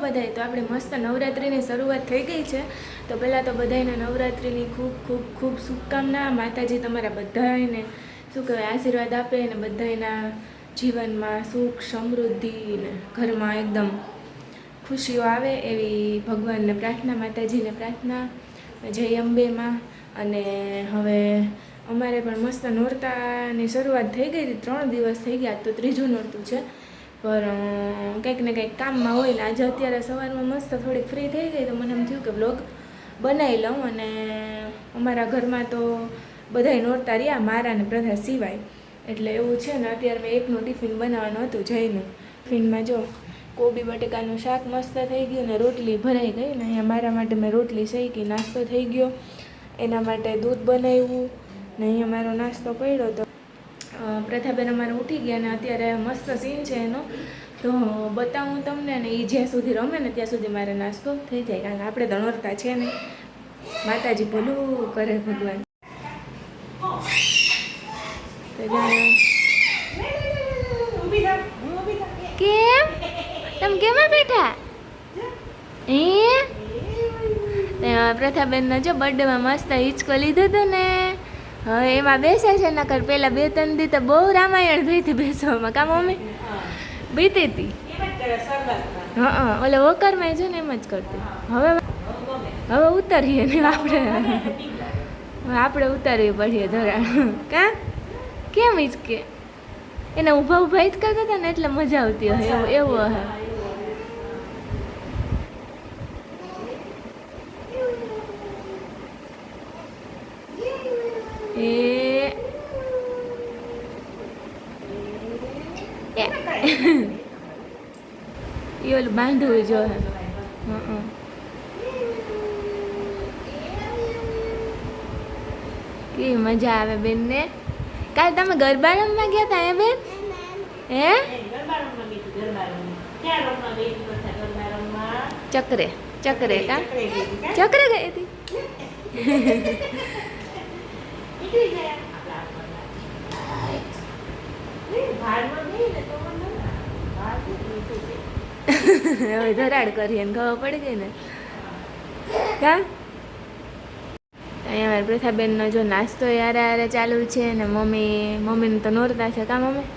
બધાય. તો આપણે મસ્ત નવરાત્રિની શરૂઆત થઈ ગઈ છે. તો પહેલાં તો બધાયને નવરાત્રિની ખૂબ ખૂબ ખૂબ શુભકામના. માતાજી તમારા બધાને શું કહેવાય આશીર્વાદ આપે અને બધાયના જીવનમાં સુખ સમૃદ્ધિ ને ઘરમાં એકદમ ખુશીઓ આવે એવી ભગવાનને પ્રાર્થના, માતાજીને પ્રાર્થના. જય અંબે માં. અને હવે અમારે પણ મસ્ત નોરતાની શરૂઆત થઈ ગઈ હતી. 3 દિવસ થઈ ગયા, તો ત્રીજું નોરતું છે. પણ કંઈક ને કંઈક કામમાં હોય ને આજે અત્યારે સવારમાં મસ્ત થોડીક ફ્રી થઈ ગઈ તો મને એમ થયું કે બ્લોગ બનાવી લઉં. અને અમારા ઘરમાં તો બધાય નોરતા રહ્યા, મારા ને પ્રથા સિવાય. એટલે એવું છે ને અત્યારે મેં એકનું ટિફિન બનાવવાનું હતું જયનું. ટિફિનમાં જો કોબી બટેકાનું શાક મસ્ત થઈ ગયું ને રોટલી ભરાઈ ગઈ ને અહીંયા મારા માટે મેં રોટલી શેકી, નાસ્તો થઈ ગયો. એના માટે દૂધ બનાવ્યું ને અહીંયા મારો નાસ્તો પડ્યો. તો પ્રથાબેન અમારે ઉઠી ગયા ને અત્યારે મસ્ત સીન છે એનો, તો બતાવું તમને. ને એ જ્યાં સુધી રમે ને ત્યાં સુધી મારે નાસ્તો થઈ જાય, કારણ કે આપણે તો નોરતા છે ને. માતાજી ભલું કરે ભગવાન. કેમ તમે કેમાં બેઠા? પ્રથાબેનનો જો બર્થડેમાં મસ્ત હિંચકો લીધો હતો ને, હવે એમાં બેસે છે. નકર પેલા 2-3 દી તો બહુ રામાયણ થઈ હતી બેસવામાં. કામ મમ્મી બીતી હતી. હા, ઓલે વોકરમાં છે ને એમ જ કરતી. હવે ઉતારીએ ને આપણે ઉતારવી પડીએ ધરાણ. કેમ હિંચકે એને ઊભા ઊભા જ કરતા હતા ને એટલે મજા આવતી હોય એવું હે. એ ઓલું બાંધવું જો હે. કેવી મજા આવે બેન ને. કાલે તમે ગરબા રમવા ગયા હતા એ બેન? હે ચક્રે ચક્રે કા ચક્રે ગઈ હતી. હવે ધરાડ કરીએ ને ખબર પડી ગઈ ને કા. અહીંયા મારી પ્રથાબેનનો જો નાસ્તો યારે ચાલુ છે ને મમ્મીને તો નોરતા છે. કા મમ્મી?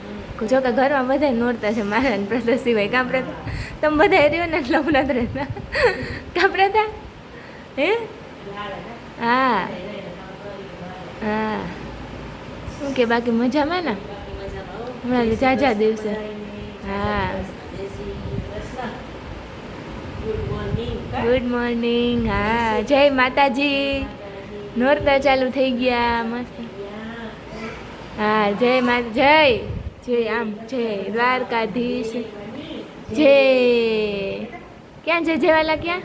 જો કે ઘરમાં બધા નોરતા છે મારા ને પ્રથા સિવાય. કા પ્રથા? તમે બધા રહ્યો ને એટલે હું નથી રહેતા. કા પ્રથા? હે હા હા. શું કે બાકી મજામાં ને? હમણાં જાજા દિવસે. હા ગુડ મોર્નિંગ. હા જય માતાજી. નોરતા ચાલુ થઈ ગયા મસ્ત. હા જય જય જય આમ જય દ્વારકાધીશ. જય ક્યાં જય જયવાલા ક્યાં?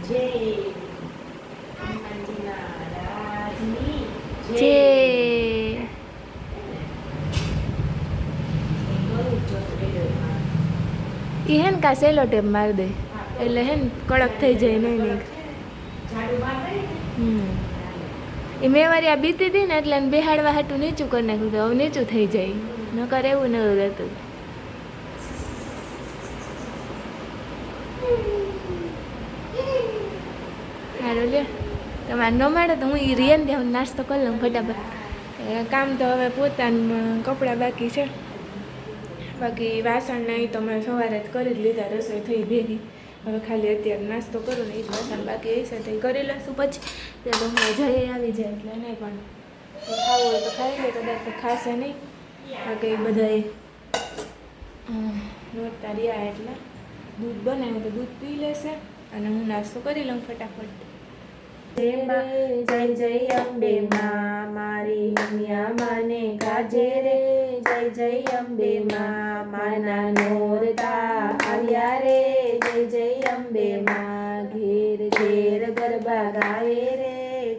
જય એ હે ને કા સેલો ટેપ મારી દે એટલે હે ને કડક થઈ જાય. નહીં એ મેં વારી આ બીતી હતી ને એટલે બેહાડવા હાટું નીચું કરી નાખ્યું. તો હવે નીચું થઈ જાય, નકર એવું ન રહેતું. સારું લે તમારે ન મળે તો હું એ રિયન ત્યાં નાસ્તો કરી લઉં ફટાફટ. કામ તો હવે પોતાનું કપડાં બાકી છે. બાકી વાસણ નહીં તો મેં સવારે જ કરી જ લીધા, રસોઈ થઈ ભેગી. હવે ખાલી અત્યારે નાસ્તો કરું ને એ જ વાસણ બાકી એ સાથે કરી લઈશું. પછી ત્યાં તો હમણાં જઈ આવી જાય એટલે નહીં પણ ખાવું હોય તો ખાઈ લે, કદાચ તો ખાશે નહીં. બાકી બધાએ નોરતા રહ્યા એટલે દૂધ બનાવ્યું તો દૂધ પી લેશે અને હું નાસ્તો કરી લઉં ફટાફટ. જય જય અંબે માં મારી હિમિયા માને ગાજે રે. જય જય અંબે માં માના નોરતા આવ્યા રે. જય જય અંબે માં ઘેર ઘેર ગરબા ગાવે રે.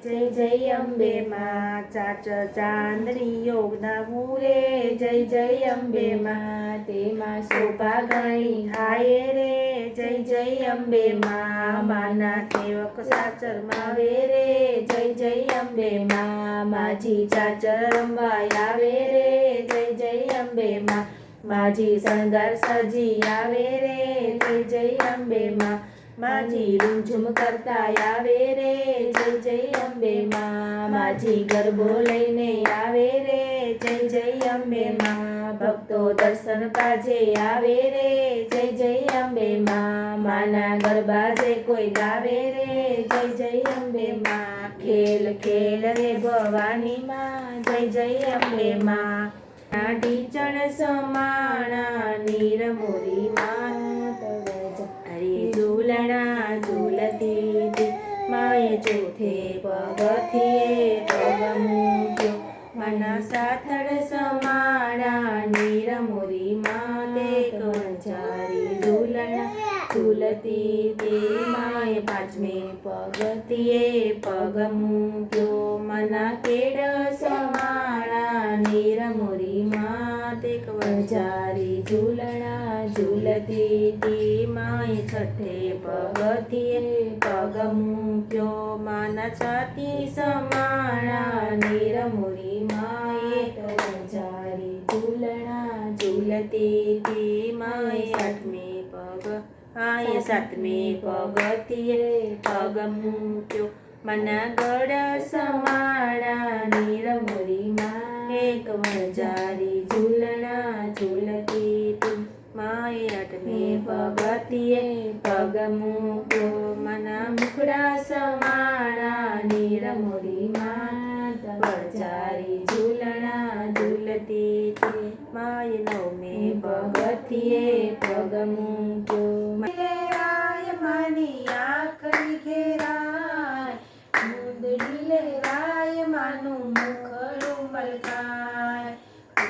જય જય અંબે માં ચાચ ચાંદનીઓ ગાવું રે. જય જય અંબે માં તેમાં શોભા ઘણી ખાય રે. જય જય અંબે માં માના સેવક સાચર માવે રે. જય જય અંબે માં માજી ચાચર રમવા આવે રે. જય જય અંબે માં માજી શણગાર સજી આવે રે જય જય અંબે માં માજી રૂમઝૂમ કરતા આવે રે જય જય અંબે માં માજી ગરબો લઈને આવે રે જય જય અંબે માં ભક્તો દર્શન કાજે આવે રે જય જય અંબે માં માના ગરબા જે કોઈ ગાવે રે જય જય અંબે માં ખેલ ખેલ રે ભવાની માં જય જય અંબે માં ઢીચણ સમાણા નીરમોરી માત હરે ઝૂલણા ઝૂલતી માએ ચોથે પગથિયે પગ મૂક્યો માના સાથળ સમાણા નીરમોરી માતે કંચારી ઝૂલણા ઝૂલતી તે માએ પાંચમે પગથિયે પગ મૂક્યો મના કેડ સમાણા નીરમોરી માતે કંચારી ઝૂલણા ઝૂલતી તે માએ છઠ્ઠે પગથિયે પગ મૂક્યો માના છાતી સમાણા નીરમોરી માએ કંચારી ઝૂલણા ઝૂલતી તે માએ આઠમે પગ આય સાતમે પગથિયે પગ મૂક્યો મના ગળ સમાણા નીરમોરી માં એક વણજારી ઝૂલણા ઝૂલતી તું માએ આઠમે પગથિયે પગ મૂક્યો મના મુખડા સમાણા નીરમોરી માં વણજારી ઝૂલણા ઝૂલતી તું માએ નવમે પગથિયે પગ મૂક્યો રાય માની આંખની ઘેરાય મુંદડી લેરાય માનું મુખડું મલકાય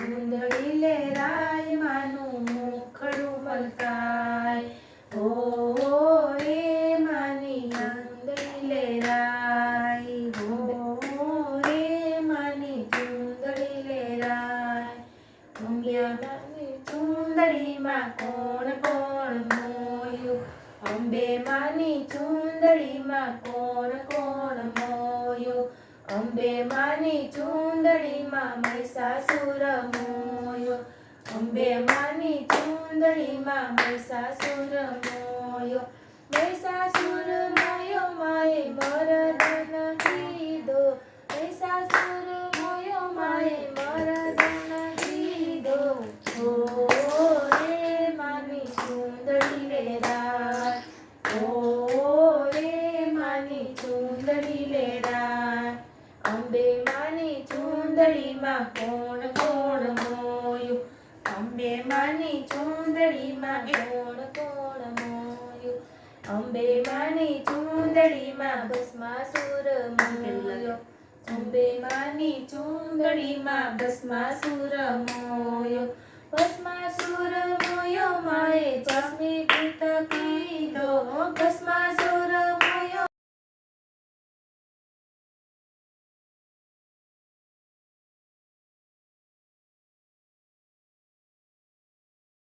મુંદડી લેરાય માનું મુખડું મલકાય હો રે માની મુંદડી લેરાય હો રે માની ચુંદડી લેરાય અંબિયાની ચુંદડીમાં કોણ કોણ મોયું અંબે માની ચુંદડીમાં કોણ કોણ મોયું અંબે માની ચુંદડીમાં મહિષાસુર મોયો અંબે માની ચુંદડીમાં મહિષાસુર મોયો મહિષાસુર મોયો માએ મરદન કીધો મહિષાસુર મોયો માએ મરદન કીધો હો રે માની ચુંદડી લેરાય હો રે માની ચુંદડી લેરાય અંબે માની ચુંદડીમાં કોણ કોણ મોયું અંબે માની ચુંદડીમાં કોણ કોણ મોયું અંબે માની ચુંદડીમાં ભસ્માસુર મોયો અંબે માની ચુંદડીમાં ભસ્માસુર મોયો ભસ્માસુર મોયો માએ ચશ્મી પૂત કીધો ભસ્માસુર